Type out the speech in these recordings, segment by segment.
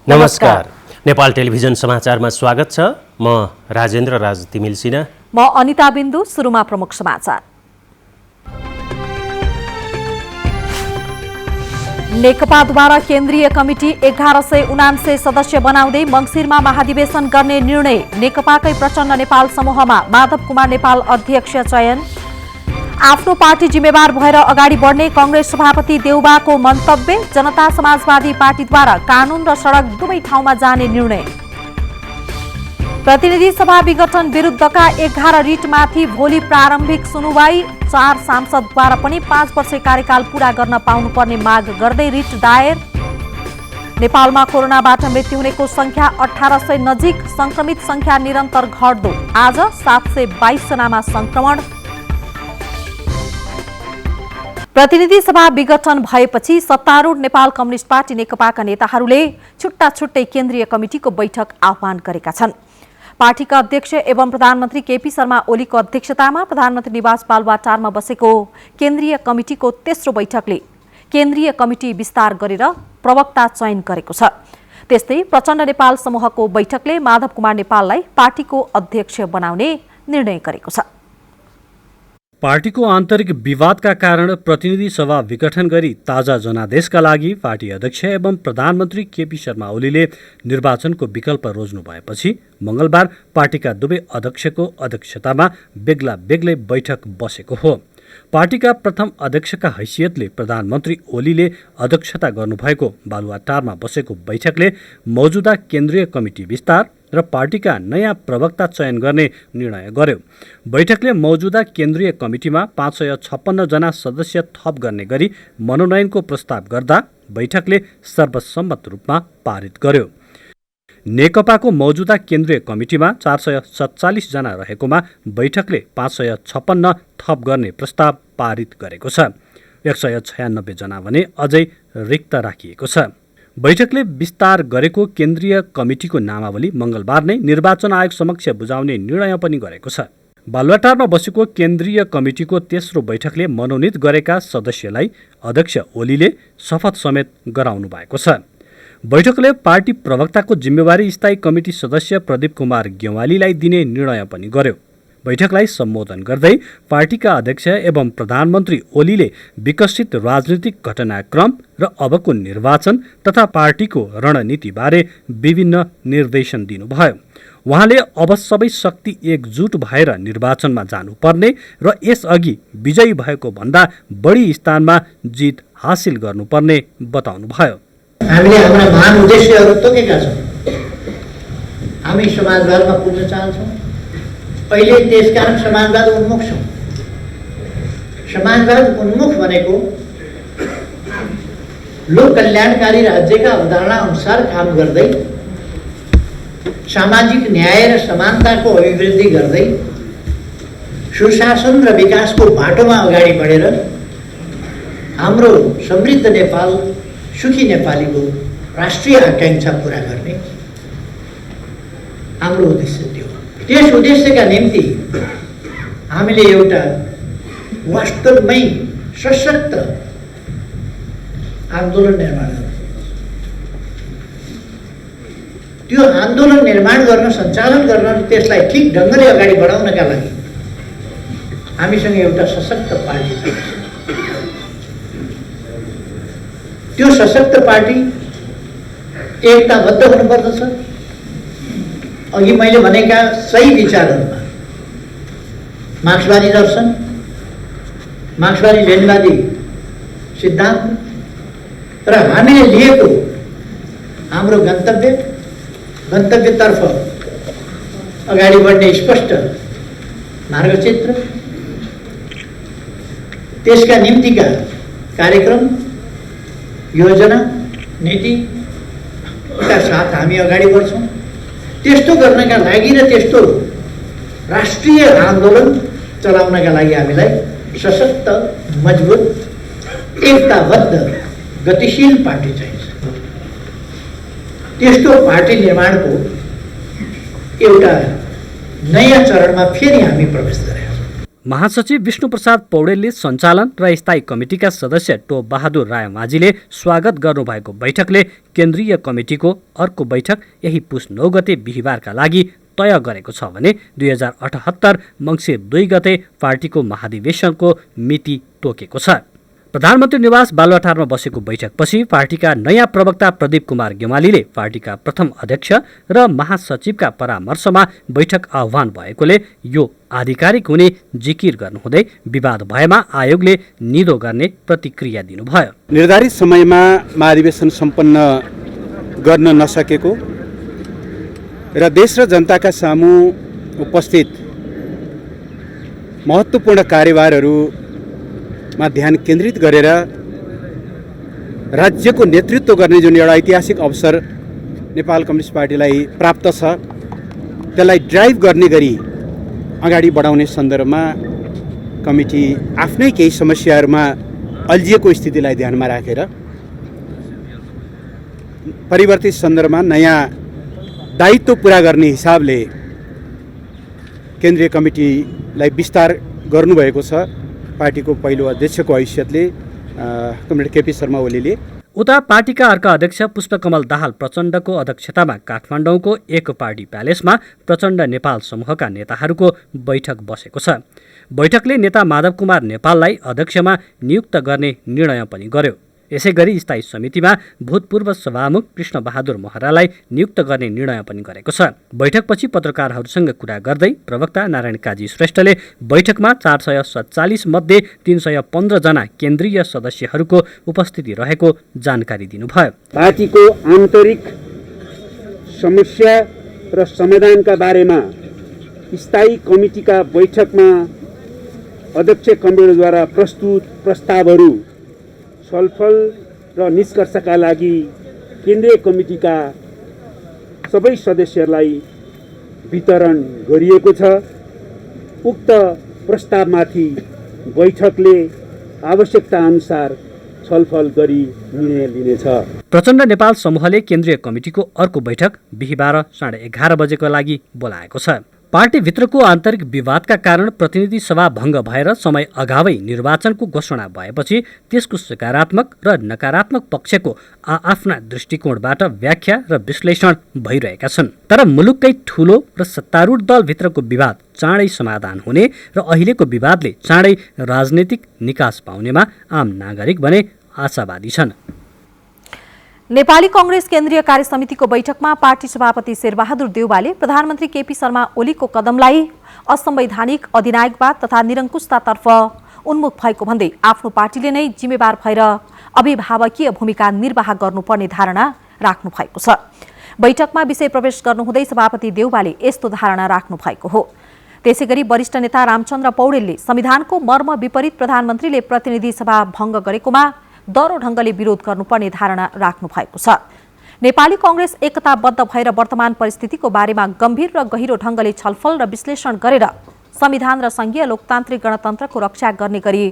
नमस्कार। नेपाल टेलिभिजन समाचारमा स्वागत छ। म राजेन्द्र राज तिमिल सिन्हा। म अनिता बिन्दु। सुरुमा प्रमुख समाचार। नेकपाद्वारा केन्द्रीय कमिटी 1179 सदस्य बनाउँदै मङ्सिरमा महाधिवेशन गर्ने निर्णय। नेकपाकै प्रचण्ड नेपाल समूहमा माधव कुमार नेपाल अध्यक्ष चयन। आफ्नो पार्टी जिम्मेवार भएर अगाडि बढ्ने कांग्रेस सभापति देउबाको मन्तव्य। जनता समाजवादी पार्टीद्वारा कानून र सडक दुवै ठाउँमा जाने निर्णय। प्रतिनिधि सभा विघटन विरुद्धका 11 रिटमाथि भोलि प्रारम्भिक सुनुवाई। 4 सांसदद्वारा पनि 5 वर्ष कार्यकाल पूरा गर्न पाउनुपर्ने माग गर्दै रिट दायर। नेपालमा कोरोनाबाट मृत्यु हुनेको संख्या 1800 नजिक। संक्रमित संख्या निरन्तर घट्दो। आज 722 जनामा संक्रमण। प्रतिनिधि सभा विघटन भएपछि सत्तारूढ नेपाल कम्युनिस्ट पार्टी नेकपाका नेताहरूले छुट्टा छुट्टै केन्द्रीय कमिटिको बैठक आह्वान गरेका छन्। पार्टीका अध्यक्ष एवं प्रधानमन्त्री केपी शर्मा ओलीको अध्यक्षतामा प्रधानमन्त्री निवास बालुवाटारमा बसेको केन्द्रीय कमिटिको तेस्रो बैठकले केन्द्रीय कमिटी विस्तार गरेर प्रवक्ता चयन गरेको छ। त्यस्तै प्रचण्ड नेपाल समूहको बैठकले माधव कुमार नेपाललाई पार्टीको अध्यक्ष बनाउने निर्णय गरेको छ। पार्टीको आन्तरिक विवादका कारण प्रतिनिधि सभा विघटन गरी ताजा जनादेशका लागि पार्टी अध्यक्ष एवं प्रधानमन्त्री केपी शर्मा ओलीले निर्वाचनको विकल्प रोज्नु भएपछि मंगलबार पार्टीका दुवै अध्यक्षको अध्यक्षतामा बेग्ला बेग्लै बैठक बसेको हो। पार्टीका प्रथम अध्यक्षका हैसियतले प्रधानमन्त्री ओलीले अध्यक्षता गर्नुभएको बालुवाटारमा बसेको बैठकले मौजूदा केन्द्रीय कमिटी विस्तार र पार्टीका नयाँ प्रवक्ता चयन गर्ने निर्णय गर्यो। बैठकले मौजूदा केन्द्रीय कमिटीमा 556 जना सदस्य थप गर्ने गरी मनोनयनको प्रस्ताव गर्दा बैठकले सर्वसम्मत रूपमा पारित गर्यो। नेकपाको मौजूदा केन्द्रीय कमिटीमा 447 जना रहेकोमा बैठकले 556 थप गर्ने प्रस्ताव पारित गरेको छ। 196 जना भने अझै रिक्त राखिएको छ। बैठकले विस्तार गरेको केन्द्रीय कमिटीको नामावली मंगलबार नै निर्वाचन आयोग समक्ष बुझाउने निर्णय पनि गरेको छ। बालुवाटारमा बसेको केन्द्रीय कमिटीको तेस्रो बैठकले मनोनित गरेका सदस्यलाई अध्यक्ष ओलीले शपथ समेत गराउनु भएको छ। बैठकले पार्टी प्रवक्ताको जिम्मेवारी स्थायी कमिटी सदस्य प्रदीप कुमार गेवालीलाई दिने निर्णय पनि गर्यो। बैठकलाई सम्बोधन गर्दै पार्टीका अध्यक्ष एवं प्रधानमन्त्री ओलीले विकसित राजनीतिक घटनाक्रम र अबको निर्वाचन तथा पार्टीको रणनीतिबारे विभिन्न निर्देशन दिनुभयो। उहाँले अब सबै शक्ति एकजुट भएर निर्वाचनमा जानुपर्ने र यसअघि विजयी भएको भन्दा बढी स्थानमा जित हासिल गर्नुपर्ने बताउनुभयो। हामीले हाम्रा महान उद्देश्यहरू तोकेका छौँ। हामी समाजवादमा पुग्न चाहन्छौँ। अहिले त्यसकारण समाजवाद उन्मुख छौँ। समाजवाद उन्मुख भनेको लोक कल्याणकारी राज्यका अवधारणा अनुसार काम गर्दै सामाजिक न्याय र समानताको अभिवृद्धि गर्दै सुशासन र विकासको बाटोमा अगाडि बढेर हाम्रो समृद्ध नेपाल सुखी नेपालीको राष्ट्रिय आकांक्षा पूरा गर्ने हाम्रो उद्देश्य त्यो। त्यस उद्देश्यका निम्ति हामीले एउटा वास्तवमै सशक्त आन्दोलन निर्माण गर्नु। त्यो आन्दोलन निर्माण गर्न सञ्चालन गर्न र त्यसलाई ठिक ढङ्गले अगाडि बढाउनका लागि हामीसँग एउटा सशक्त पार्टी छ। त्यो सशक्त पार्टी एकताबद्ध हुनुपर्दछ। अघि मैले भनेका सही विचारहरूमा मार्क्सवादी दर्शन, मार्क्सवादी लेनिनवादी सिद्धान्त र हामीले लिएको हाम्रो गन्तव्यतर्फ अगाडि बढ्ने स्पष्ट मार्गचित्र, त्यसका निम्तिका कार्यक्रम योजना नीतिका साथ हामी अगाडि बढ्छौँ। त्यस्तो गर्नका लागि र त्यस्तो राष्ट्रिय आन्दोलन चलाउनका लागि हामीलाई सशक्त, मजबुत, एकताबद्ध, गतिशील पार्टी चाहिन्छ। त्यस्तो पार्टी निर्माणको एउटा नयाँ चरणमा फेरि हामी प्रवेश गरेका छौँ। महासचिव विष्णुप्रसाद पौडेलले सञ्चालन र स्थायी कमिटिका सदस्य टोप बहादुर रायमाझीले स्वागत गर्नुभएको बैठकले केन्द्रीय कमिटिको अर्को बैठक यही पुस 9 गते बिहिबारका लागि तय गरेको छ भने 2078 मङ्सिर 2 गते पार्टीको महाधिवेशनको मिति तोकेको छ। प्रधानमन्त्री निवास बालुवाटारमा बसेको बैठकपछि पार्टीका नयाँ प्रवक्ता प्रदीप कुमार गेवालीले पार्टीका प्रथम अध्यक्ष र महासचिवका परामर्शमा बैठक आह्वान भएकोले यो आधिकारिक हुने जिकिर गर्नुहुँदै विवाद भएमा आयोगले निधो गर्ने प्रतिक्रिया दिनुभयो। निर्धारित समयमा महाधिवेशन सम्पन्न गर्न नसकेको र देश र जनताका सामु उपस्थित महत्त्वपूर्ण कार्यभारहरूमा ध्यान केन्द्रित गरेर राज्यको नेतृत्व गर्ने जुन एउटा ऐतिहासिक अवसर नेपाल कम्युनिस्ट पार्टीलाई प्राप्त छ त्यसलाई ड्राइभ गर्ने गरी अगाडि बढाउने सन्दर्भमा कमिटी आफ्नै केही समस्याहरूमा अल्झिएको स्थितिलाई ध्यानमा राखेर परिवर्तित सन्दर्भमा नयाँ दायित्व पुरा गर्ने हिसाबले केन्द्रीय कमिटीलाई विस्तार गर्नुभएको छ। पार्टीको पहिलो अध्यक्षको हैसियतले कमरेड केपी शर्मा ओलीले। उता पार्टीका अर्का अध्यक्ष पुष्पकमल दाहाल प्रचण्डको अध्यक्षतामा काठमाडौँको एक पार्टी प्यालेसमा प्रचण्ड नेपाल समूहका नेताहरूको बैठक बसेको छ। बैठकले नेता माधव कुमार नेपाललाई अध्यक्षमा नियुक्त गर्ने निर्णय पनि गर्यो। यसैगरी स्थायी समितिमा भूतपूर्व सभामुख कृष्ण बहादुर महरालाई नियुक्त गर्ने निर्णय पनि गरेको छ। बैठकपछि पत्रकारहरूसँग कुरा गर्दै प्रवक्ता नारायण काजी श्रेष्ठले बैठकमा 447 मध्ये 315 जना केन्द्रीय सदस्यहरूको उपस्थिति रहेको जानकारी दिनुभयो। पार्टीको आन्तरिक समस्या र समाधानका बारेमा स्थायी कमिटीका बैठकमा अध्यक्ष कमरेडद्वारा प्रस्तुत प्रस्तावहरू छलफल र निष्कर्षका लागि केन्द्रीय कमिटीका सबै सदस्यहरूलाई वितरण गरिएको छ। उक्त प्रस्तावमाथि बैठकले आवश्यकता अनुसार छलफल गरी निर्णय लिनेछ। प्रचण्ड नेपाल समूहले केन्द्रीय कमिटीको अर्को बैठक बिहिबार 11:30 बजेको लागि बोलाएको छ। पार्टीभित्रको आन्तरिक विवादका कारण प्रतिनिधि सभा भङ्ग भएर समय अगावै निर्वाचनको घोषणा भएपछि त्यसको सकारात्मक र नकारात्मक पक्षको आफ्ना दृष्टिकोणबाट व्याख्या र विश्लेषण भइरहेका छन्। तर मुलुककै ठूलो र सत्तारूढ दलभित्रको विवाद चाँडै समाधान हुने र अहिलेको विवादले चाँडै राजनैतिक निकास पाउनेमा आम नागरिक भने आशावादी छन्। नेपाली कांग्रेस केन्द्रीय कार्य समितिको बैठकमा पार्टी सभापति शेरबहादुर देउवाले प्रधानमन्त्री केपी शर्मा ओलीको कदमलाई असंवैधानिक अधिनायकवाद तथा निरङ्कुशतातर्फ उन्मुख भएको भन्दै आफ्नो पार्टीले नै जिम्मेवार भएर अभिभावकीय भूमिका निर्वाह गर्नुपर्ने धारणा राख्नु भएको छ। बैठकमा विषय प्रवेश गर्नुहुँदै सभापति देउवाले यस्तो धारणा राख्नु भएको हो। त्यसैगरी वरिष्ठ नेता रामचन्द्र पौडेलले संविधानको मर्म विपरीत प्रधानमन्त्रीले प्रतिनिधि सभा भङ्ग गरेकोमा दह्रो ढंगले विरोध गर्नुपर्ने धारणा राख्नु भएको छ। नेपाली कांग्रेस एकताबद्ध भएर वर्तमान परिस्थितिको बारेमा गम्भीर र गहिरो ढंगले छलफल र विश्लेषण गरेर संविधान र संघीय लोकतान्त्रिक गणतन्त्रको रक्षा गर्ने गरी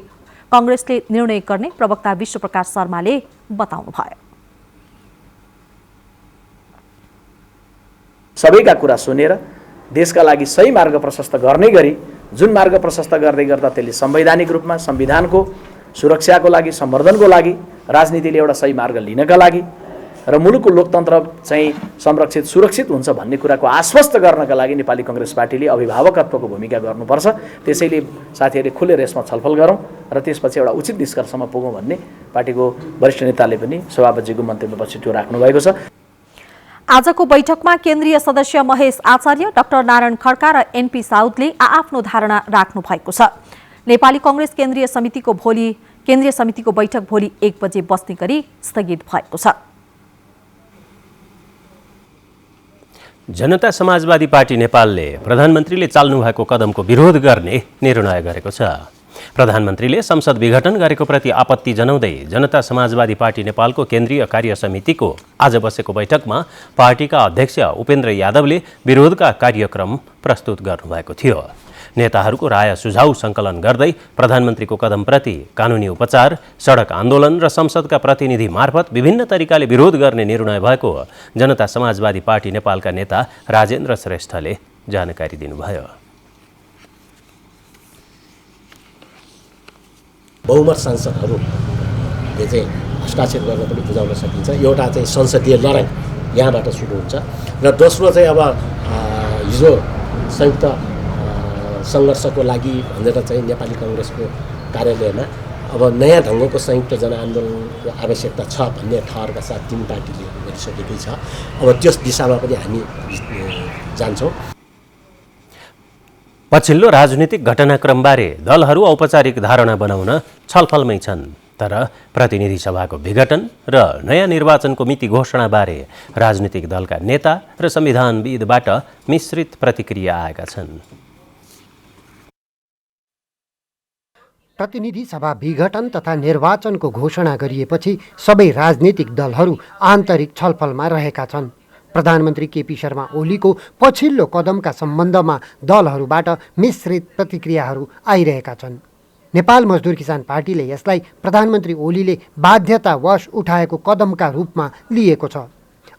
कांग्रेसले निर्णय गर्ने प्रवक्ता विश्वप्रकाश शर्माले बताउनुभयो। सबैका कुरा सुनेर देशका लागि सही मार्ग प्रशस्त गर्ने गरी जुन मार्ग प्रशस्त गर्दै गर्दा त्यसले संवैधानिक रूपमा संविधानको सुरक्षाको लागि सम्वर्धनको लागि राजनीतिले एउटा सही मार्ग लिनका लागि र मुलुकको लोकतन्त्र चाहिँ संरक्षित सुरक्षित हुन्छ भन्ने कुराको आश्वस्त गर्नका लागि नेपाली कांग्रेस पार्टीले अभिभावकत्वको भूमिका गर्नुपर्छ। त्यसैले साथीहरूले खुलेर यसमा छलफल गरौँ र त्यसपछि एउटा उचित निष्कर्षमा पुगौँ भन्ने पार्टीको वरिष्ठ नेताले पनि सभापतिजीको मन्तव्यपछि त्यो राख्नु भएको छ। आजको बैठकमा केन्द्रीय सदस्य महेश आचार्य, डाक्टर नारायण खड्का र एनपी साउदले आफ्नो धारणा राख्नु भएको छ। नेपाली कांग्रेस केन्द्रीय समितिको बैठक भोलि 1 बजे बस्ने गरी स्थगित भएको छ। जनता समाजवादी पार्टी नेपालले प्रधानमन्त्रीले चाल्नु भएको कदमको विरोध गर्ने निर्णय गरेको छ। प्रधानमन्त्रीले संसद विघटन गरेको प्रति आपत्ति जनाउँदै जनता समाजवादी पार्टी नेपालको केन्द्रीय कार्य समितिको आज बसेको बैठकमा पार्टीका अध्यक्ष उपेन्द्र यादवले विरोधका कार्यक्रम प्रस्तुत गर्नुभएको थियो। नेताहरूको राय सुझाव सङ्कलन गर्दै प्रधानमन्त्रीको कदमप्रति कानुनी उपचार, सडक आन्दोलन र संसदका प्रतिनिधि मार्फत विभिन्न तरिकाले विरोध गर्ने निर्णय भएको जनता समाजवादी पार्टी नेपालका नेता राजेन्द्र श्रेष्ठले जानकारी दिनुभयो। बहुमत सांसदहरूले चाहिँ हस्ताक्षर गर्न पनि बुझाउन सकिन्छ। एउटा चाहिँ संसदीय लडाइँ यहाँबाट सुरु हुन्छ र दोस्रो चाहिँ अब हिजो संयुक्त सङ्घर्षको लागि भनेर चाहिँ नेपाली कङ्ग्रेसको कार्यालयमा अब नयाँ ढङ्गको संयुक्त जनआन्दोलनको आवश्यकता छ भन्ने ठहरका साथ 3 पार्टीले गरिसकेकै छ। अब त्यस दिशामा पनि हामी जान्छौँ। पछिल्लो राजनीतिक घटनाक्रमबारे दलहरू औपचारिक धारणा बनाउन छलफलमै छन्, तर प्रतिनिधि सभाको विघटन र नयाँ निर्वाचनको मिति घोषणाबारे राजनीतिक दलका नेता र संविधानविदबाट मिश्रित प्रतिक्रिया आएका छन्। प्रतिनिधि सभा विघटन तथा निर्वाचनको घोषणा गरिएपछि सबै राजनीतिक दलहरू आन्तरिक छलफलमा रहेका छन्। प्रधानमन्त्री केपी शर्मा ओलीको पछिल्लो कदमका सम्बन्धमा दलहरूबाट मिश्रित प्रतिक्रियाहरू आइरहेका छन्। नेपाल मजदुर किसान पार्टीले यसलाई प्रधानमन्त्री ओलीले बाध्यतावश उठाएको कदमका रूपमा लिएको छ।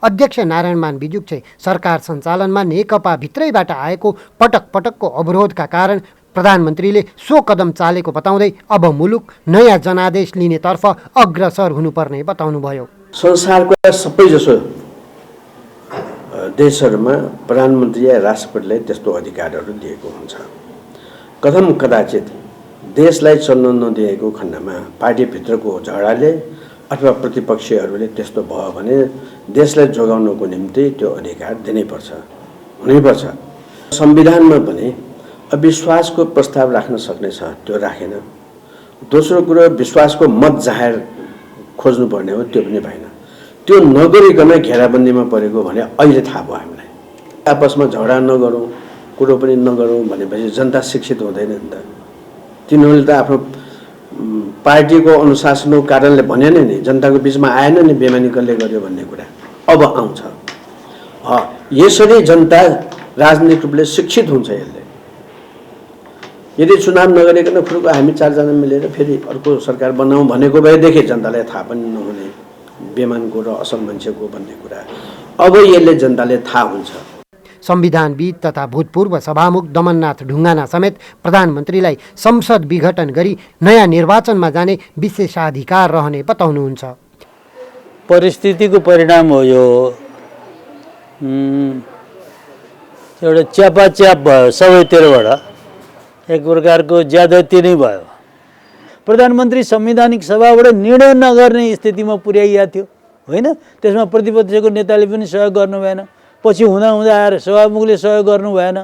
अध्यक्ष नारायणमान बिजुक्छे सरकार सञ्चालनमा नेकपा भित्रैबाट आएको पटक पटकको अवरोधका कारण प्रधानमन्त्रीले सो कदम चालेको बताउँदै अब मुलुक नयाँ जनादेश लिनेतर्फ अग्रसर हुनुपर्ने बताउनुभयो। संसारका सबैजसो देशहरूमा प्रधानमन्त्री या राष्ट्रपतिलाई त्यस्तो अधिकारहरू दिएको हुन्छ। कथम कदाचित देशलाई चल्न नदिएको खण्डमा पार्टीभित्रको झगडाले अथवा प्रतिपक्षीहरूले त्यस्तो भयो भने देशलाई जोगाउनको निम्ति त्यो अधिकार दिनैपर्छ, हुनैपर्छ। संविधानमा पनि अविश्वासको प्रस्ताव राख्न सक्ने छ, त्यो राखेन। दोस्रो कुरो विश्वासको मत जाहेर खोज्नुपर्ने हो, त्यो पनि भएन। त्यो नगरिकन घेराबन्दीमा परेको भने अहिले थाहा भयो हामीलाई। आपसमा झगडा नगरौँ, कुरो पनि नगरौँ भनेपछि जनता शिक्षित हुँदैन नि त। तिनीहरूले त आफ्नो पार्टीको अनुशासनको कारणले भनेन नि, जनताको बिचमा आएन नि बेमानी कसले गर्यो भन्ने कुरा अब आउँछ। यसरी जनता राजनीतिक रूपले शिक्षित हुन्छ। यसले यदि चुनाव नगरिकन खुरुको हामी 4 जना मिलेर फेरि अर्को सरकार बनाऊँ भनेको भएदेखि जनतालाई थाहा पनि नहुने बेमानको र असल मान्छेको भन्ने कुरा अब यसले जनताले थाहा हुन्छ। संविधानविद तथा भूतपूर्व सभामुख दमननाथ ढुङ्गाना समेत प्रधानमन्त्रीलाई संसद विघटन गरी नयाँ निर्वाचनमा जाने विशेषाधिकार रहने बताउनुहुन्छ। परिस्थितिको परिणाम हो यो। एउटा च्यापाच्याप भयो सबैतिरबाट, एक प्रकारको ज्यादती नै भयो। प्रधानमन्त्री संवैधानिक सभाबाट निर्णय नगर्ने स्थितिमा पुर्याइएको थियो होइन। त्यसमा प्रतिपक्षको नेताले पनि सहयोग गर्नु भएन, पछि हुँदा हुँदा आएर सभामुखले सहयोग गर्नु भएन,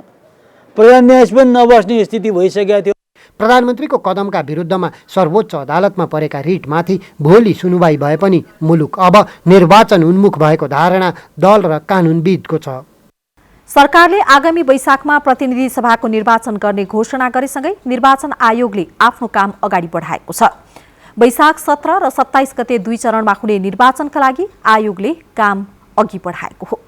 प्रधान न्यायाधीश पनि नबस्ने स्थिति भइसकेको थियो। प्रधानमन्त्रीको कदमका विरुद्धमा सर्वोच्च अदालतमा परेका रिटमाथि भोलि सुनुवाई भए पनि मुलुक अब निर्वाचन उन्मुख भएको धारणा दल र कानुनविदको छ। सरकारले आगामी वैशाखमा प्रतिनिधि सभाको निर्वाचन गर्ने घोषणा गरेसँगै निर्वाचन आयोगले आफ्नो काम अगाडि बढाएको छ। वैशाख 17 र 27 गते 2 चरणमा हुने निर्वाचनका लागि आयोगले काम अघि बढाएको हो।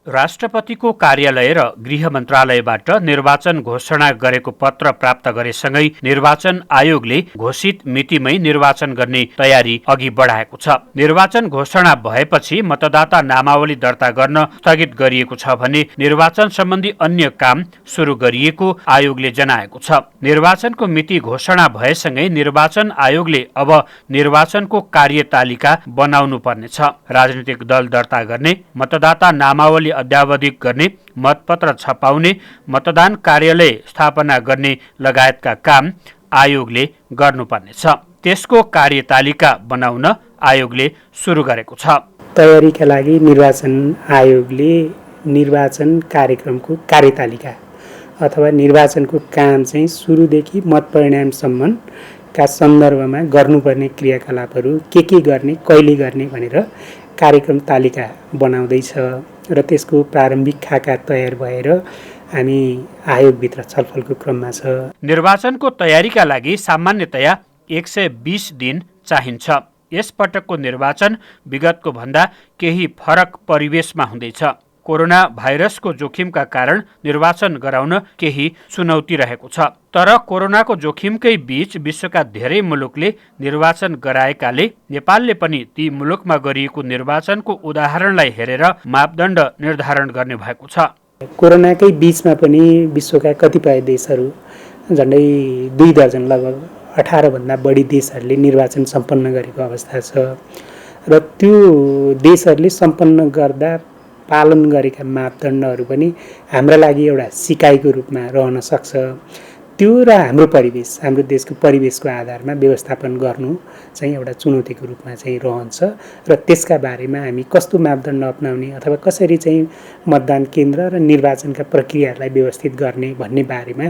राष्ट्रपतिको कार्यालय र गृह मन्त्रालयबाट निर्वाचन घोषणा गरेको पत्र प्राप्त गरेसँगै निर्वाचन आयोगले घोषित मितिमै निर्वाचन गर्ने तयारी अघि बढाएको छ। निर्वाचन घोषणा भएपछि मतदाता नामावली दर्ता गर्न स्थगित गरिएको छ भने निर्वाचन सम्बन्धी अन्य काम सुरु गरिएको आयोगले जनाएको छ। निर्वाचनको मिति घोषणा भएसँगै निर्वाचन आयोगले अब निर्वाचनको कार्यतालिका बनाउनु पर्नेछ। राजनीतिक दल दर्ता गर्ने, मतदाता नामावली अद्यावधिक गर्ने, मतपत्र छपाउने, मतदान कार्यालय स्थापना गर्ने लगायतका काम आयोगले गर्नुपर्नेछ। त्यसको कार्यतालिका बनाउन आयोगले सुरु गरेको छ। तयारीका लागि निर्वाचन आयोगले निर्वाचन कार्यक्रमको कार्यतालिका अथवा निर्वाचनको काम चाहिँ सुरुदेखि मत परिणामसम्मका सन्दर्भमा गर्नुपर्ने क्रियाकलापहरू के गर्ने, कहिले गर्ने भनेर कार्यक्रम तालिका बनाउँदैछ र त्यसको प्रारम्भिक खाका तयार भएर हामी आयोगभित्र छलफलको क्रममा छ। निर्वाचनको तयारीका लागि सामान्यतया 120 दिन चाहिन्छ। यसपटकको निर्वाचन विगतको भन्दा केही फरक परिवेशमा हुँदैछ। कोरोना भाइरसको जोखिमका कारण निर्वाचन गराउन केही चुनौती रहेको छ। तर कोरोनाको जोखिमकै बीच विश्वका धेरै मुलुकले निर्वाचन गराएकाले नेपालले पनि ती मुलुकमा गरिएको निर्वाचनको उदाहरणलाई हेरेर मापदण्ड निर्धारण गर्ने भएको छ। कोरोनाकै बीचमा पनि विश्वका कतिपय देशहरू झन्डै 2 दर्जन लगभग 18भन्दा बढी देशहरूले निर्वाचन सम्पन्न गरेको अवस्था छ र त्यो देशहरूले सम्पन्न गर्दा पालन गरेका मापदण्डहरू पनि हाम्रा लागि एउटा सिकाइको रूपमा रहन सक्छ। त्यो र हाम्रो देशको परिवेशको आधारमा व्यवस्थापन गर्नु चाहिँ एउटा चुनौतीको रूपमा चाहिँ रहन्छ र त्यसका बारेमा हामी कस्तो मापदण्ड अपनाउने अथवा कसरी चाहिँ मतदान केन्द्र र निर्वाचनका प्रक्रियाहरूलाई व्यवस्थित गर्ने भन्ने बारेमा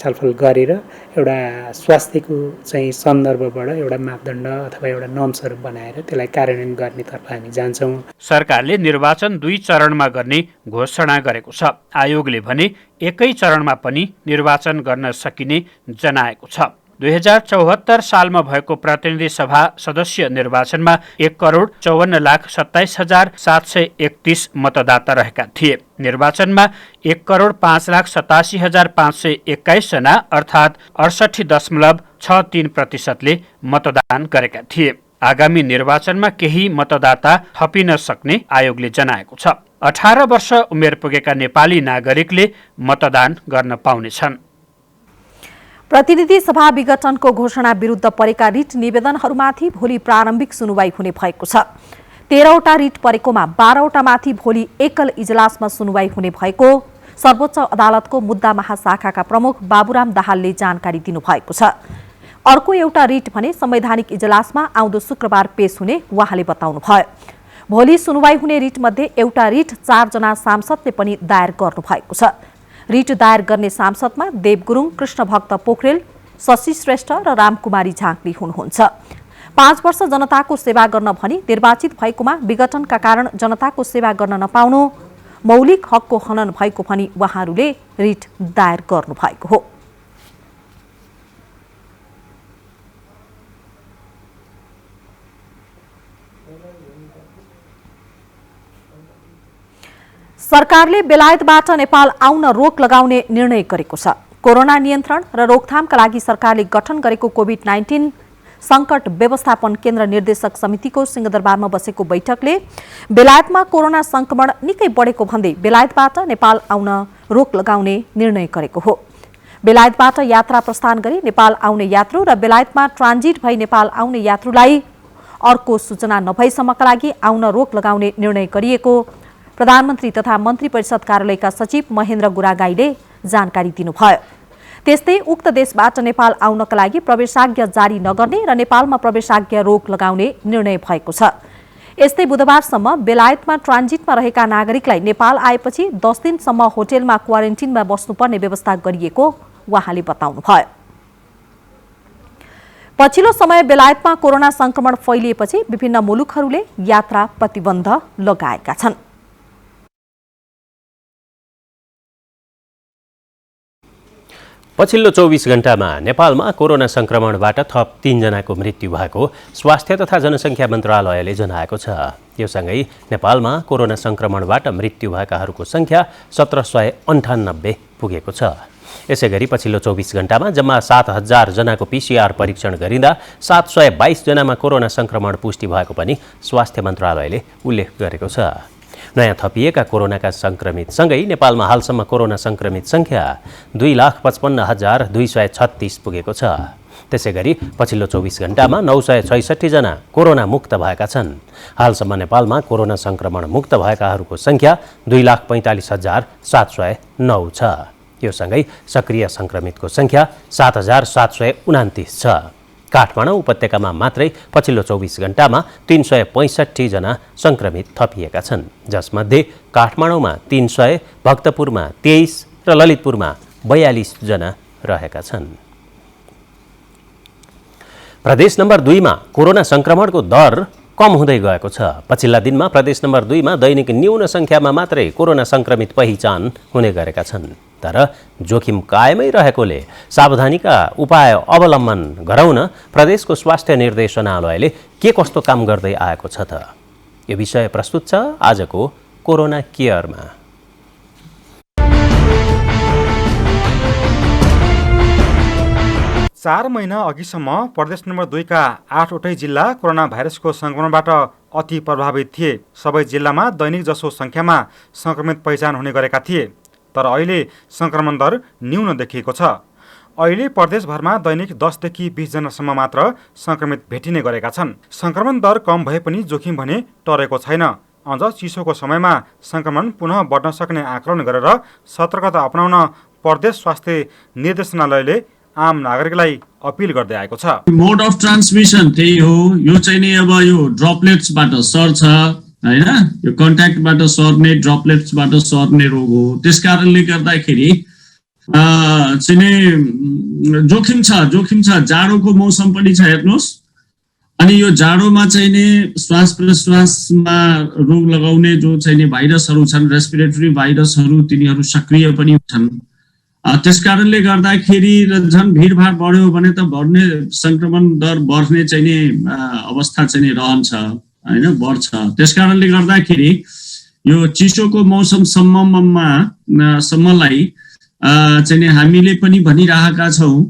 छलफल गरेर एउटा स्वास्थ्यको चाहिँ सन्दर्भबाट एउटा मापदण्ड अथवा एउटा नर्म्सहरू बनाएर त्यसलाई कार्यान्वयन गर्नेतर्फ हामी जान्छौँ। सरकारले निर्वाचन 2 चरणमा गर्ने घोषणा गरेको छ। आयोगले भने एकै चरणमा पनि निर्वाचन गर्न सकिने जनाएको छ। 2074 सालमा भएको प्रतिनिधि सभा सदस्य निर्वाचनमा 1,54,27,731 मतदाता रहेका थिए। निर्वाचनमा 1,05,87,521 जना अर्थात् 68.63% मतदान गरेका थिए। आगामी निर्वाचनमा केही मतदाता थपिन सक्ने आयोगले जनाएको छ। 18 वर्ष उमेर पुगेका नेपाली नागरिकले मतदान गर्न पाउनेछन्। प्रतिनिधि सभा विघटनको घोषणा विरुद्ध परेका रिट निवेदनहरूमाथि भोलि प्रारम्भिक सुनुवाई हुने भएको छ। 13वटा रिट परेकोमा 12वटा माथि भोलि एकल इजलासमा सुनुवाई हुने भएको सर्वोच्च अदालतको मुद्दा महाशाखाका प्रमुख बाबुराम दाहालले जानकारी दिनुभएको छ। अर्को एउटा रिट भने संवैधानिक इजलासमा आउँदो शुक्रबार पेश हुने उहाँले बताउनुभयो। भोलि सुनुवाई हुने रिट मध्ये एउटा रिट 4 जना सांसदले पनि दायर गर्नु भएको छ। रिट दायर गर्ने सांसदमा देव गुरुङ, कृष्णभक्त पोखरेल, शशि श्रेष्ठ र रामकुमारी झाँक्री हुनुहुन्छ। 5 वर्ष जनताको सेवा गर्न भनी निर्वाचित भएकोमा विघटनका कारण जनताको सेवा गर्न नपाउनु मौलिक हकको हनन भएको भनी उहाँहरूले रिट दायर गर्नु भएको हो। सरकारले बेलायतबाट नेपाल आउन रोक लगाउने निर्णय गरेको छ। कोरोना नियन्त्रण र रोकथामका लागि सरकारले गठन गरेको कोभिड-19 संकट व्यवस्थापन केन्द्र निर्देशक समितिको सिंहदरबारमा बसेको बैठकले बेलायतमा कोरोना संक्रमण निकै बढेको भन्दै बेलायतबाट नेपाल आउन रोक लगाउने निर्णय गरेको हो। बेलायतबाट यात्रा प्रस्थान गरी नेपाल आउने यात्रु र बेलायतमा ट्रान्जिट भई नेपाल आउने यात्रुलाई अर्को सूचना नभएसम्मका लागि आउन रोक लगाउने निर्णय गरिएको प्रधानमन्त्री तथा मन्त्री परिषद कार्यालयका सचिव महेन्द्र गुरागाईले जानकारी दिनुभयो। त्यस्तै उक्त देशबाट नेपाल आउनका लागि प्रवेशाज्ञा जारी नगर्ने र नेपालमा प्रवेशाज्ञा रोक लगाउने निर्णय भएको छ। यस्तै बुधबारसम्म बेलायतमा ट्रान्जिटमा रहेका नागरिकलाई नेपाल आएपछि 10 दिनसम्म होटेलमा क्वारेन्टिनमा बस्नुपर्ने व्यवस्था गरिएको उहाँले बताउनुभयो। पछिल्लो समय बेलायतमा कोरोना संक्रमण फैलिएपछि विभिन्न मुलुकहरूले यात्रा प्रतिबन्ध लगाएका छन्। पछिल्लो 24 घण्टामा नेपालमा कोरोना संक्रमणबाट थप 3 जनाको मृत्यु भएको स्वास्थ्य तथा जनसङ्ख्या मन्त्रालयले जनाएको छ। यो सँगै नेपालमा कोरोना संक्रमणबाट मृत्यु भएकाहरूको संख्या 1798 पुगेको छ। यसैगरी पछिल्लो 24 घण्टामा जम्मा 7000 जनाको PCR परीक्षण गरिँदा 722 जनामा कोरोना संक्रमण पुष्टि भएको पनि स्वास्थ्य मन्त्रालयले उल्लेख गरेको छ। नयाँ थपिएका कोरोनाका संक्रमितसँगै नेपालमा हालसम्म कोरोना संक्रमित संख्या 2,55,236 पुगेको छ। त्यसैगरी पछिल्लो 24 घण्टामा 966 जना कोरोना मुक्त भएका छन्। हालसम्म नेपालमा कोरोना संक्रमण मुक्त भएकाहरूको संख्या 2,45,709 छ। यो सँगै सक्रिय संक्रमितको संख्या 7,729 छ। काठमाडौँ उपत्यकामा मात्रै पछिल्लो 24 घण्टामा 365 जना संक्रमित थपिएका छन्, जसमध्ये काठमाडौँमा 300, भक्तपुरमा 23 र ललितपुरमा 42 जना रहेका छन्। प्रदेश नम्बर 2 मा कोरोना संक्रमणको दर कम हुँदै गएको छ। पछिल्ला दिनमा प्रदेश नम्बर 2 मा दैनिक न्यून संख्यामा मात्रै कोरोना संक्रमित पहिचान हुने गरेका छन्। तर जोखिम कायमै रहेकोले सावधानीका उपाय अवलम्बन गराउन प्रदेशको स्वास्थ्य निर्देशनालयले के कस्तो काम गर्दै आएको छ त? यो विषय प्रस्तुत छ आजको कोरोना केयरमा। चार महिना अघिसम्म प्रदेश नम्बर 2 का 8वटै जिल्ला कोरोना भाइरसको संक्रमणबाट अति प्रभावित थिए। सबै जिल्लामा दैनिक जसो संख्यामा संक्रमित पहिचान हुने गरेका थिए। तर अहिले संक्रमण दर न्यून देखिएको छ। अहिले प्रदेशभरमा दैनिक 10 देखि 20 जनासम्म मात्र संक्रमित भेटिने गरेका छन्। संक्रमण दर कम भए पनि जोखिम भने टरेको छैन। अझ चिसोको समयमा संक्रमण पुनः बढ्न सक्ने आकलन गरेर सतर्कता अपनाउन प्रदेश स्वास्थ्य निर्देशनालयले आम नागरिकलाई अपिल गर्दै आएको छ। मोड अफ ट्रान्समिसन त्यही हो, यो चाहिँ नि अब यो ड्रपलेट्सबाट सर्छ हैन, यो कन्ट्याक्टबाट सर्ने ड्रपलेट्सबाट सर्ने रोग हो। त्यसकारणले गर्दाखेरि चाहिँ नि जोखिम छ। जाडोको मौसम पनि छ हेर्नुहोस्, अनि यो जाडोमा चाहिँ नि श्वास प्रश्वासमा रोग लगाउने जो चाहिँ नि भाइरसहरू छन्, रेस्पिरेटरी भाइरसहरू, तिनीहरू सक्रिय पनि छन्। त्यसकारणले गर्दाखेरि झन् भिडभाड बढ्यो भने त बढ्ने संक्रमण दर बढ्ने चाहिँ नि अवस्था चाहिँ नि रहन्छ हैन, बढ्छ। त्यसकारणले गर्दाखेरि यो चिसोको मौसम सम्मलाई चाहिँ नि हामीले पनि भनिरहेका छौँ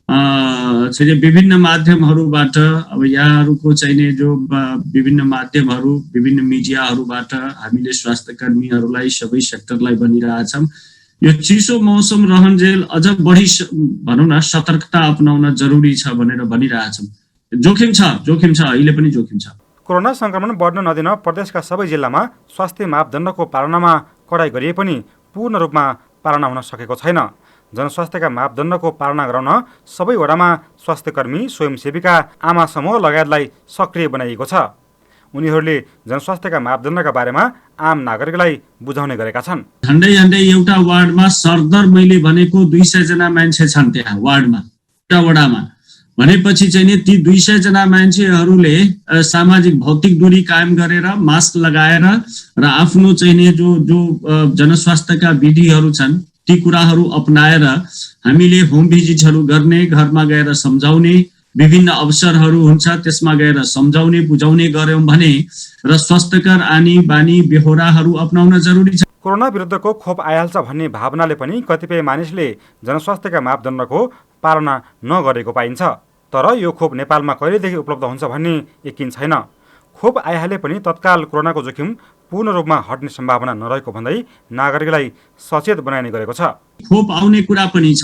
चाहिँ विभिन्न माध्यमहरूबाट। अब यहाँहरूको चाहिँ नि जो विभिन्न माध्यमहरू, विभिन्न मिडियाहरूबाट हामीले स्वास्थ्य कर्मीहरूलाई, सबै सेक्टरलाई भनिरहेछौँ यो चिसो मौसम रहन्जेल अझ बढी भनौँ न सतर्कता अपनाउन जरुरी छ भनेर भनिरहेछौँ। जोखिम छ, अहिले पनि जोखिम छ। कोरोना संक्रमण बढ्न नदिन प्रदेशका सबै जिल्लामा स्वास्थ्य मापदण्डको पालनामा कडाई गरिए पनि पूर्ण रूपमा पालना हुन सकेको छैन। जनस्वास्थ्यका मापदण्डको पालना गराउन सबै वडामा स्वास्थ्यकर्मी, स्वयंसेविका, आमा समूह लगायतलाई सक्रिय बनाइएको छ। उनीहरूले जनस्वास्थ्यका मापदण्डका बारेमा आम नागरिकलाई बुझाउने गरेका छन्। झन्डै एउटा वार्डमा सरदर मैले भनेको 200 जना मान्छे छन् त्यहाँ वार्डमा, एउटा वडामा भनेपछि चाहिँ नि ती 200 जना मान्छेहरूले सामाजिक भौतिक दूरी कायम गरेर मास्क लगाएर र आफ्नो चाहिँ नि जो जनस्वास्थ्यका विधिहरू छन् ती कुराहरू अपनाएर हामीले होम भिजिटहरू गर्ने, घरमा गएर सम्झाउने, विभिन्न अवसरहरू हुन्छ त्यसमा गएर सम्झाउने, बुझाउने गर्यौं भने र स्वास्थ्यकर आनी बानी बेहोराहरू अपनाउन जरुरी छ। कोरोना विरुद्धको खोप आइहाल्छ भन्ने भावनाले पनि कतिपय मानिसले जनस्वास्थ्यका मापदण्डको पालना नगरेको पाइन्छ। तर यो खोप नेपालमा कहिलेदेखि उपलब्ध हुन्छ भन्ने यकिन छैन। खोप आइहाले पनि तत्काल कोरोनाको जोखिम पूर्ण रूपमा हट्ने सम्भावना नरहेको भन्दै नागरिकलाई सचेत बनाइने गरेको छ। खोप आउने कुरा पनि छ,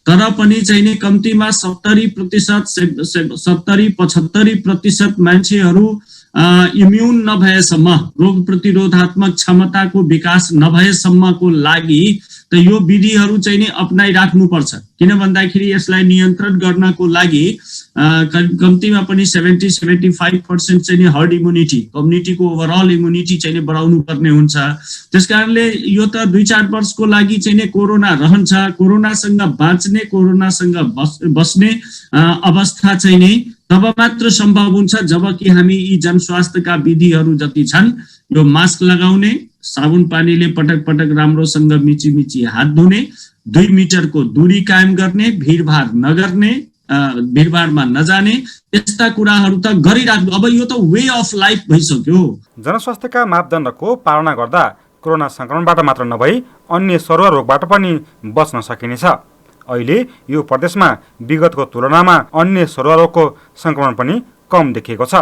तर पनि चाहिँ नि कम्तीमा 70-75% मान्छेहरू इम्युन नभएसम्म, रोग प्रतिरोधात्मक क्षमताको विकास नभएसम्मको लागि त यो विधिहरू चाहिँ नि अपनाइराख्नुपर्छ। किन भन्दाखेरि यसलाई नियन्त्रण गर्नको लागि कम्तीमा पनि 70-75% चाहिँ नि हर्ड इम्युनिटी, कम्युनिटीको ओभरअल इम्युनिटी चाहिँ नि बढाउनु पर्ने हुन्छ। त्यसकारणले यो त 2-4 वर्षको लागि चाहिँ नि कोरोना रहन्छ, कोरोनासँग बाँच्ने, कोरोनासँग बस्ने अवस्था चाहिँ नि तब मात्र सम्भव हुन्छ जबकि हामी यी जनस्वास्थ्यका विधिहरू जति छन्, यो मास्क लगाउने, साबुन पानीले पटक पटक राम्रोसँग मिची हात धुने, 2 मिटरको दूरी कायम गर्ने, भिडभाड नगर्ने, भिडभाडमा नजाने, यस्ता कुराहरू त गरिराख्नु। अब यो त वे अफ लाइफ भइसक्यो। जनस्वास्थ्यका मापदण्डको पालना गर्दा कोरोना संक्रमणबाट मात्र नभई अन्य सरुवा रोगबाट पनि बच्न सकिनेछ। अहिले यो प्रदेशमा विगतको तुलनामा अन्य सरुवा रोगको संक्रमण पनि कम देखिएको छ।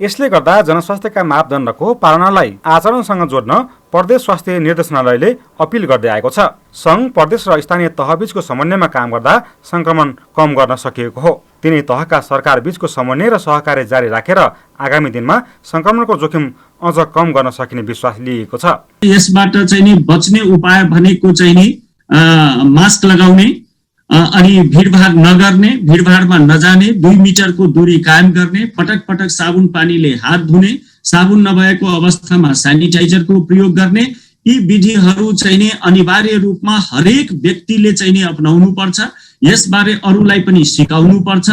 यसले गर्दा जनस्वास्थ्यका मापदण्डको पालनालाई आचरणसँग जोड्न प्रदेश स्वास्थ्य निर्देशनालयले अपिल गर्दै आएको छ। सङ्घ, प्रदेश र स्थानीय तहबीचको समन्वयमा काम गर्दा संक्रमण कम गर्न सकिएको हो। तिनै तहका सरकार बीचको समन्वय र सहकार्य जारी राखेर आगामी दिनमा संक्रमणको जोखिम अझ कम गर्न सकिने विश्वास लिएको छ। यसबाट चाहिँ नि बच्ने उपाय भनेको चाहिँ नि मास्क लगाउने, अनि भिडभाड नगर्ने, भिडभाडमा नजाने, 2 मिटरको दूरी कायम गर्ने, पटक पटक साबुन पानीले हात धुने, साबुन नभएको अवस्थामा सेनिटाइजरको प्रयोग गर्ने, यी विधिहरू चाहिँ नि अनिवार्य रूपमा हरेक व्यक्तिले चाहिँ नि अपनाउनु पर्छ। यसबारे अरूलाई पनि सिकाउनु पर्छ,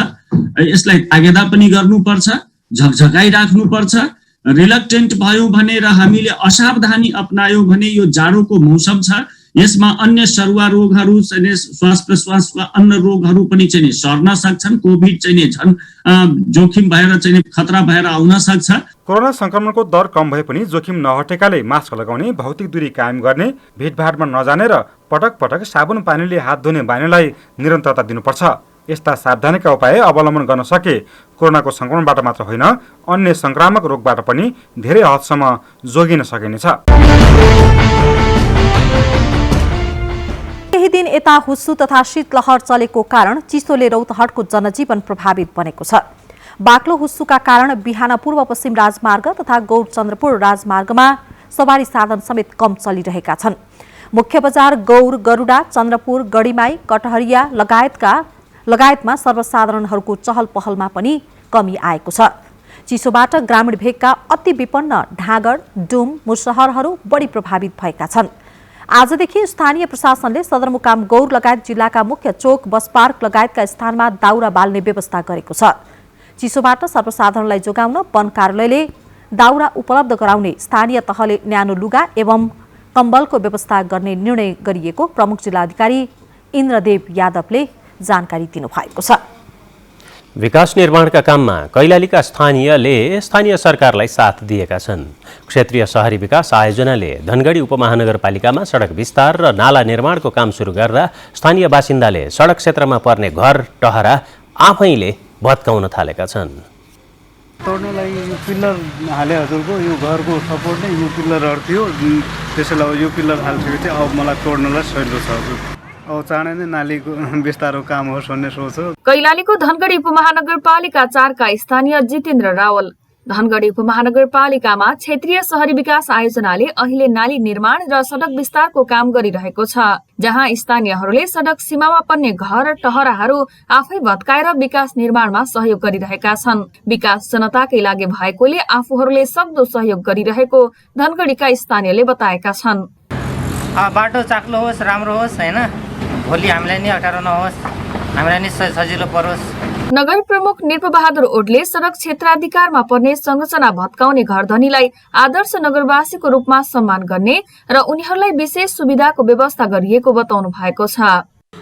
यसलाई तागेदा पनि गर्नुपर्छ, झकझकाइ राख्नुपर्छ। रिलक्टेन्ट भयो भने र हामीले असावधानी अपनायौँ भने यो जाडोको मौसम छ, यसमा अन्य सरुवा रोगहरू चाहिँ श्वास प्रश्वासका अन्य रोगहरू पनि चाहिँ सर्न सक्छन्। कोभिड चाहिँ झन् जोखिम भएर चाहिँ खतरा भएर आउन सक्छ। कोरोना संक्रमणको दर कम भए पनि जोखिम नहटेकाले मास्क लगाउने, भौतिक दूरी कायम गर्ने, भिडभाडमा नजाने र पटक पटक साबुन पानीले हात धुने बानीलाई निरन्तरता दिनुपर्छ। यस्ता सावधानीका उपाय अवलम्बन गर्न सके कोरोनाको संक्रमणबाट मात्र होइन अन्य संक्रामक रोगबाट पनि धेरै हदसम्म जोगिन सकिनेछ। केही दिन यता हुस्सु तथा शीतलहर चलेको कारण चिसोले रौतहटको जनजीवन प्रभावित बनेको छ। बाक्लो हुस्सुका कारण बिहान पूर्व पश्चिम राजमार्ग तथा गौर चन्द्रपुर राजमार्गमा सवारी साधन समेत कम चलिरहेका छन्। मुख्य बजार गौर, गरुडा, चन्द्रपुर, गढीमाई, कटहरिया लगायतमा सर्वसाधारणहरूको चहल पहलमा पनि कमी आएको छ। चिसोबाट ग्रामीण भेगका अति विपन्न ढाँगड, डुम, मुसहरहरू बढी प्रभावित भएका छन्। आजदेखि स्थानीय प्रशासनले सदरमुकाम गौर लगायत जिल्लाका मुख्य चोक, बस पार्क लगायतका स्थानमा दाउरा बाल्ने व्यवस्था गरेको छ। चिसोबाट सर्वसाधारणलाई जोगाउन वन कार्यालयले दाउरा उपलब्ध गराउने, स्थानीय तहले न्यानो लुगा एवं कम्बलको व्यवस्था गर्ने निर्णय गरिएको प्रमुख जिल्लाधिकारी इन्द्रदेव यादवले जानकारी दिनुभएको छ। विकास निर्माणका काममा कैलालीका स्थानीयले स्थानीय सरकारलाई साथ दिएका छन्। क्षेत्रीय शहरी विकास आयोजनाले धनगढी उपमहानगरपालिकामा सडक विस्तार र नाला निर्माणको काम सुरु गर्दा स्थानीय बासिन्दाले सडक क्षेत्रमा पर्ने घर टहरा आफैले भत्काउन थालेका छन्। तोड्नलाई यो पिल्लर हाले हजुरको यो घरको सपोर्ट नै यो पिल्लरहरू थियो। त्यसैले अब यो पिल्लर हालिसकेपछि अब मलाई तोड्नलाई सजिलो छ हजुर। अब चाँडै नै नालीको विस्तारको काम होस् भन्ने सोच हो। कैलालीको धनगढी उपमहानगरपालिका 4 का स्थानीय जितेन्द्र रावल धनगढी उपमहानगरपालिकामा क्षेत्रीय शहरी विकास आयोजनाले अहिले नाली निर्माण र सडक विस्तारको काम गरिरहेको छ, जहाँ स्थानीयहरूले सडक सीमामा पर्ने घर टहराहरू आफै भत्काएर विकास निर्माणमा सहयोग गरिरहेका छन्। विकास जनताकै लागि भएकोले आफूहरूले सक्दो सहयोग गरिरहेको धनगढीका स्थानीयले बताएका छन्। बाटो चाक्लो होस्, राम्रो होस् हैन, भोलि हामीलाई नि अप्ठ्यारो नहोस्, हामीलाई नि सजिलो परोस्। नगर प्रमुख निर्पबहादुर ओडले सडक क्षेत्राधिकारमा पर्ने संरचना भत्काउने घरधनीलाई आदर्श नगरवासीको रूपमा सम्मान गर्ने र उनीहरूलाई विशेष सुविधाको व्यवस्था गरिएको बताउनु भएको छ।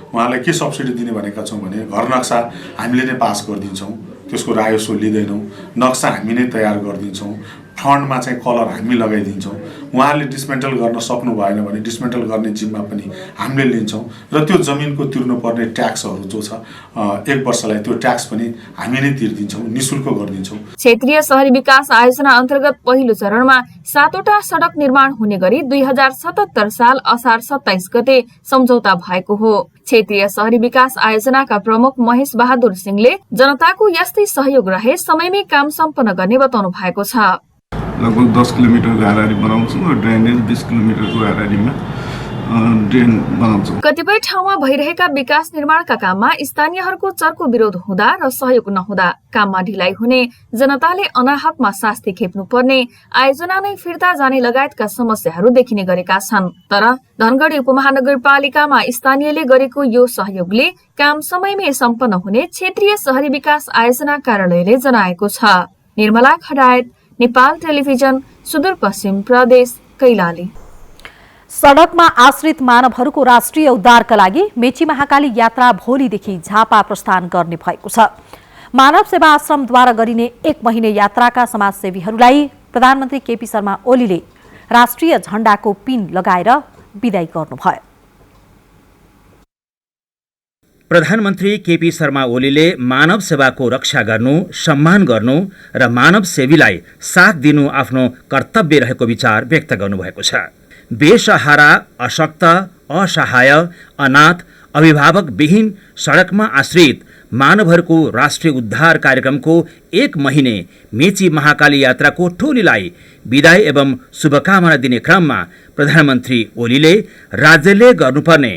उहाँलाई के सब्सिडी दिने भनेका छौँ भने घर नक्सा हामीले नै पास गरिदिन्छौँ, त्यसको रायसो लिँदैनौँ, नक्सा हामी नै तयार गरिदिन्छौँ, फन्डमा चाहिँ कलर हामी लगाइदिन्छौँ। उहाँले डिसमेन्टल गर्न सक्नु भएन भने डिसमेन्टल गर्ने जिम्मा पनि हामीले लिन्छौँ र त्यो जमिनको तिर्नुपर्ने ट्याक्सहरू जो छ 1 वर्षलाई त्यो ट्याक्स पनि हामी नै तिर्दिन्छौँ, निःशुल्क गरिदिन्छौँ। क्षेत्रीय शहरी विकास आयोजना अन्तर्गत पहिलो चरणमा 7वटा सडक निर्माण हुने गरी 2077 साल असार 27 गते सम्झौता भएको हो। क्षेत्रीय शहरी विकास आयोजनाका प्रमुख महेश बहादुर सिंहले जनताको यस्तै सहयोग रहे समयमै काम सम्पन्न गर्ने बताउनु भएको छ। लगभग 10 किलोमिटरको हाराहारी बनाउँछौँ र ड्रेनेज 20 किलोमिटरको हाराहारीमा ड्रेन बनाउँछौँ। कतिपय ठाउँमा भइरहेका विकास निर्माणका काममा स्थानीयहरूको चर्को विरोध हुँदा र सहयोग नहुँदा काममा ढिलाइ हुने, जनताले अनाहकमा शास्ति खेप्नुपर्ने, आयोजना नै फिर्ता जाने लगायतका समस्याहरू देखिने गरेका छन्। तर धनगढी उपमहानगरपालिकामा स्थानीयले गरेको यो सहयोगले काम समयमै सम्पन्न हुने क्षेत्रीय शहरी विकास आयोजना कार्यालयले जनाएको छ। निर्मला खडायत, नेपाल टेलिभिजन, सुदूरपश्चिम प्रदेश, कैलाली। सडकमा आश्रित मानवहरूको राष्ट्रिय उद्धारका लागि मेची महाकाली यात्रा भोलिदेखि झापा प्रस्थान गर्ने भएको छ। मानव सेवा आश्रमद्वारा गरिने 1 महिने यात्राका समाजसेवीहरूलाई प्रधानमन्त्री केपी शर्मा ओलीले राष्ट्रिय झण्डाको पिन लगाएर विदाई गर्नुभयो। प्रधानमन्त्री केपी शर्मा ओलीले मानव सेवाको रक्षा गर्नु, सम्मान गर्नु र मानव सेवीलाई साथ दिनु आफ्नो कर्तव्य रहेको विचार व्यक्त गर्नुभएको छ। बेसहारा, अशक्त, असहाय, अनाथ, अभिभावकविहीन, सडकमा आश्रित मानवहरूको राष्ट्रिय उद्धार कार्यक्रमको 1 महिने मेची महाकाली यात्राको टोलीलाई विदाई एवं शुभकामना दिने क्रममा प्रधानमन्त्री ओलीले राज्यले गर्नुपर्ने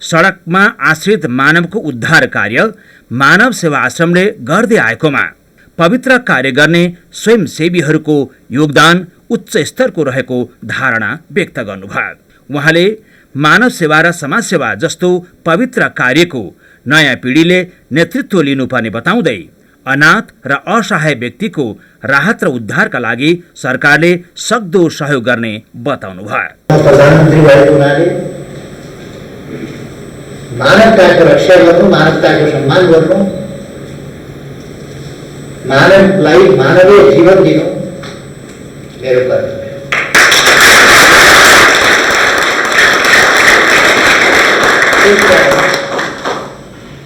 सडकमा आश्रित मानवको उद्धार कार्य मानव सेवा आश्रमले गर्दै आएकोमा पवित्र कार्य गर्ने स्वयंसेवीहरूको योगदान उच्च स्तरको रहेको धारणा व्यक्त गर्नुभयो। उहाँले मानव सेवा र समाजसेवा जस्तो पवित्र कार्यको नयाँ पिढीले नेतृत्व लिनुपर्ने बताउँदै अनाथ र असहाय व्यक्तिको राहत र उद्धारका लागि सरकारले सक्दो सहयोग गर्ने बताउनुभयो। मानवताको रक्षा गर्नु, मानवताको सम्मान गर्नु, मानवलाई मानवीय जीवन दिनु मेरो कर्तव्य।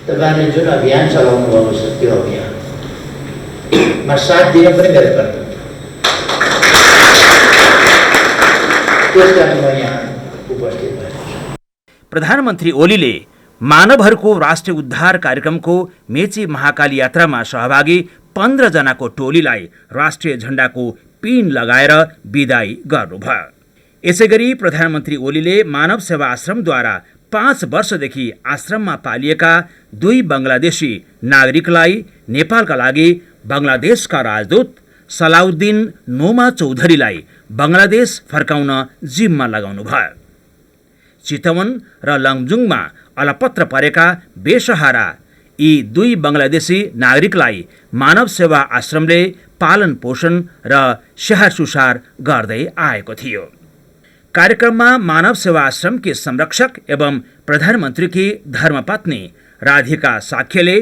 तपाईँले जुन अभियान चलाउनु भएको छ त्यो अभियानमा साथ दिन पनि मेरो कर्तव्य। त्यस कारण म यहाँ उपस्थित प्रधानमन्त्री ओलीले मानवहरूको राष्ट्रिय उद्धार कार्यक्रमको मेची महाकाली यात्रामा सहभागी 15 जनाको टोलीलाई राष्ट्रिय झण्डाको पिन लगाएर बिदाई गर्नुभयो। यसैगरी प्रधानमन्त्री ओलीले मानव सेवा आश्रमद्वारा 5 वर्षदेखि आश्रममा पालिएका 2 बङ्गलादेशी नागरिकलाई नेपालका लागि बङ्गलादेशका राजदूत सलाउद्दिन नोमा चौधरीलाई बङ्गलादेश फर्काउन जिम्मा लगाउनुभयो। चितवन र लमजुङमा अलपत्र परेका बेसहारा यी 2 बङ्गलादेशी नागरिकलाई मानव सेवा आश्रमले पालन पोषण र स्याहार सुसार गर्दै आएको थियो। कार्यक्रममा मानव सेवा आश्रमकी संरक्षक एवं प्रधानमन्त्रीकी धर्मपत्नी राधिका साक्यले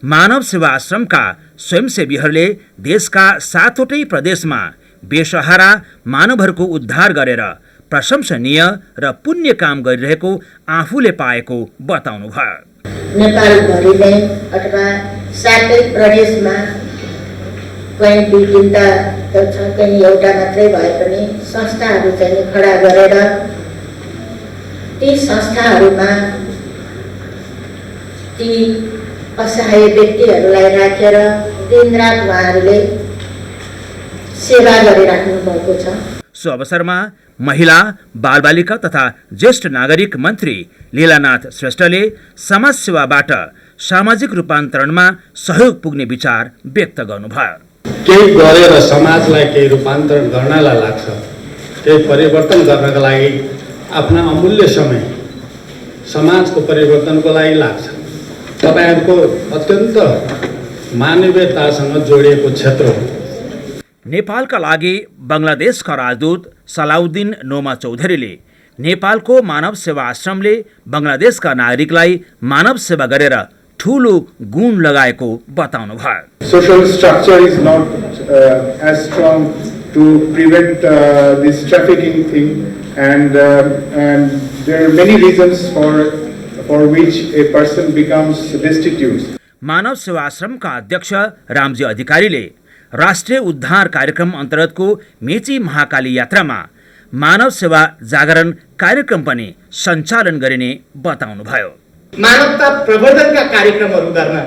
मानव सेवा आश्रमका स्वयंसेवीहरूले देशका 7वटै प्रदेशमा बेसहारा मानवहरूको उद्धार गरेर प्रशंसनीय र पुण्य काम गरिरहेको आफूले पाएको बताउनुभयो। नेपालभरि अथवा 7 प्रदेशमा कहीँ 2-3टा छ, कहीँ एउटा मात्रै भए पनि संस्थाहरू चाहिँ खडा गरेर ती संस्थाहरूमा ती असहाय व्यक्तिहरूलाई राखेर दिनरात उहाँहरूले सेवा गरिराख्नु भएको छ। सो अवसरमा महिला बालबालिका तथा ज्येष्ठ नागरिक मन्त्री लीलानाथ श्रेष्ठले समाज सेवाबाट सामाजिक रूपान्तरणमा सहयोग पुग्ने विचार व्यक्त गर्नुभयो। केही गरेर समाजलाई केही रूपान्तरण गर्नलाई लाग्छ, केही परिवर्तन गर्नका लागि आफ्ना अमूल्य समय समाजको परिवर्तनको लागि लाग्छ। तपाईहरुको अत्यन्त मानवीयतासँग जोडिएको क्षेत्र हो। नेपालका लागि बङ्गलादेशका राजदूत सलाउद्दिन नोमा चौधरीले नेपालको मानव सेवा आश्रमले बङ्गलादेशका नागरिकलाई मानव सेवा गरेर ठूलो गुण लगाएको बताउनुभयो। Social structure is not as strong to prevent this trafficking thing, and there are many reasons for which a person becomes destitute. मानव सेवा आश्रमका अध्यक्ष रामजी अधिकारीले राष्ट्रिय उद्धार कार्यक्रम अन्तर्गतको मेची महाकाली यात्रामा मानव सेवा जागरण कार्यक्रम पनि सञ्चालन गरिने बताउनुभयो। मानवता प्रवर्धनका कार्यक्रमहरू गर्न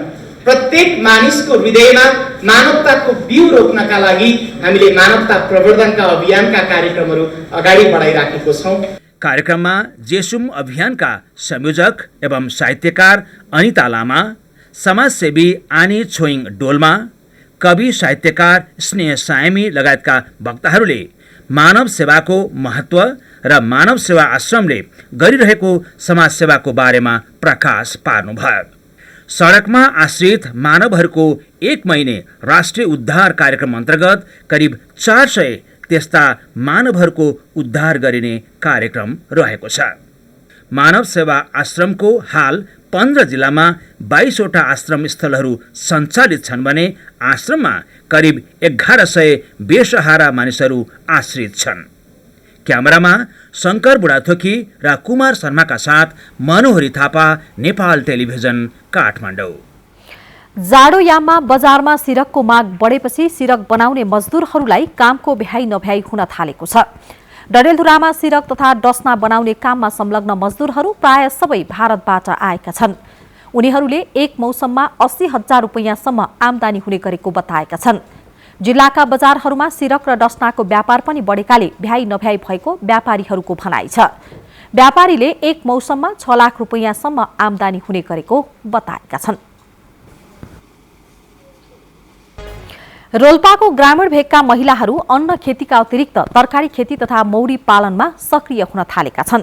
प्रत्येक मानिसको हृदयमा मानवताको बिउ रोप्नका लागि हामीले मानवता प्रवर्धनका अभियानका कार्यक्रमहरू अगाडि बढाइराखेको छौं। कार्यक्रममा जेसुम अभियानका संयोजक एवं साहित्यकार अनिता लामा, समाजसेवी आनी छोइङ डोल्मा, कवि साहित्यकार स्नेह सायमी लगायतका वक्ताहरूले मानव सेवाको महत्व र मानव सेवा आश्रमले गरिरहेको समाज सेवाको बारेमा प्रकाश पार्नुभयो। सडकमा आश्रित मानवहरूको 1 महिने राष्ट्रिय उद्धार कार्यक्रम अन्तर्गत करिब 400 त्यस्ता मानवहरूको उद्धार गरिने कार्यक्रम रहेको छ। मानव सेवा आश्रमको हाल 15 जिल्लामा 22वटा आश्रम स्थलहरू सञ्चालित छन् भने आश्रममा करिब 1100 बेसहारा मानिसहरू आश्रित छन्। क्यामेरामा शङ्कर बुढाथोकी र कुमार शर्माका साथ मनोहरी थापा, नेपाल टेलिभिजन, काठमाडौँ। जाडोयाममा बजारमा सिरकको माग बढेपछि सिरक बनाउने मजदुरहरूलाई कामको भ्याइ नभ्याइ हुन थालेको छ। डडेलधुरामा सिरक तथा डसना बनाउने काममा संलग्न मजदुरहरू प्राय सबै भारतबाट आएका छन्। उनीहरूले एक मौसममा 80,000 रुपैयाँसम्म आमदानी हुने गरेको बताएका छन्। जिल्लाका बजारहरूमा सिरक र डसनाको व्यापार पनि बढेकाले भ्याइ नभ्याइ भएको व्यापारीहरूको भनाइ छ। व्यापारीले एक मौसममा 6 लाख रुपैयाँसम्म आमदानी हुने गरेको बताएका छन्। रोल्पाको ग्रामीण भेगका महिलाहरू अन्न खेतीका अतिरिक्त तरकारी खेती तथा मौरी पालनमा सक्रिय हुन थालेका छन्।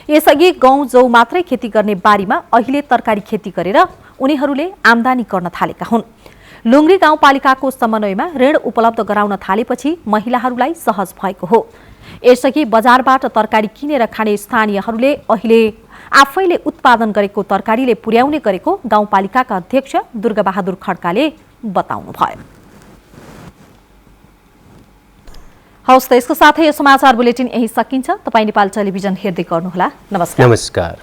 यसअघि गहुँ जौ मात्रै खेती गर्ने बारीमा अहिले तरकारी खेती गरेर उनीहरूले आमदानी गर्न थालेका हुन्। लुङ्ग्री गाउँपालिकाको समन्वयमा ऋण उपलब्ध गराउन थालेपछि महिलाहरूलाई सहज भएको हो। यसअघि बजारबाट तरकारी किनेर खाने स्थानीयहरूले अहिले आफैले उत्पादन गरेको तरकारीले पुर्याउने गरेको गाउँपालिकाका अध्यक्ष दुर्गाबहादुर खड्काले बताउनुभयो। हवस् त यसको साथै यो समाचार बुलेटिन यही सकिन्छ। तपाईँ नेपाल टेलिभिजन हेर्दै गर्नुहोला। नमस्कार।